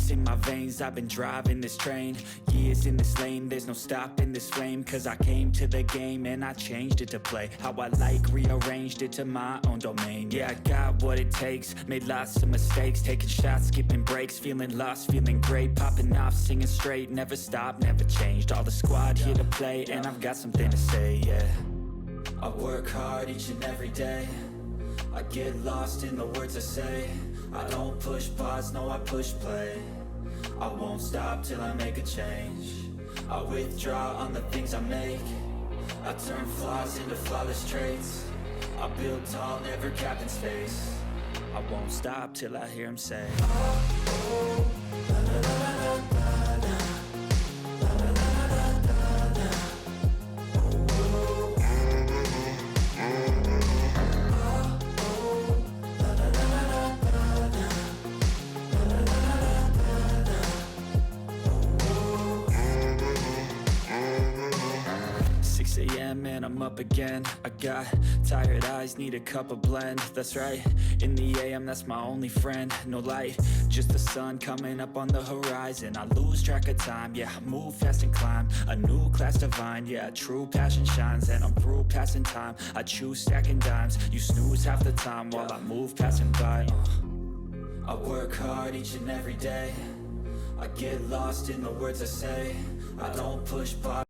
ice in my veins, I've been driving this train. Years in this lane, there's no stopping this flame. Cause I came to the game and I changed it to play how I like, rearranged it to my own domain. Yeah, I got what it takes, made lots of mistakes, taking shots, skipping breaks, feeling lost, feeling great, popping off, singing straight, never stopped, never changed. All the squad here to play, and I've got something to say, yeah. I work hard each and every day, I get lost in the words I say. I don't push pause, no I push play. I won't stop till I make a change. I withdraw on the things I make. I turn flaws into flawless traits. I build tall, never capped in space. I won't stop till I hear him say, oh, oh, la, la, la, la, la, la. And I'm up again. I got tired eyes, need a cup of blend. That's right, in the AM, that's my only friend. No light, just the sun coming up on the horizon. I lose track of time, yeah, I move fast and climb a new class divine, yeah, true passion shines. And I'm through passing time, I choose stacking dimes. You snooze half the time while I move passing by. I work hard each and every day, I get lost in the words I say. I don't push pause.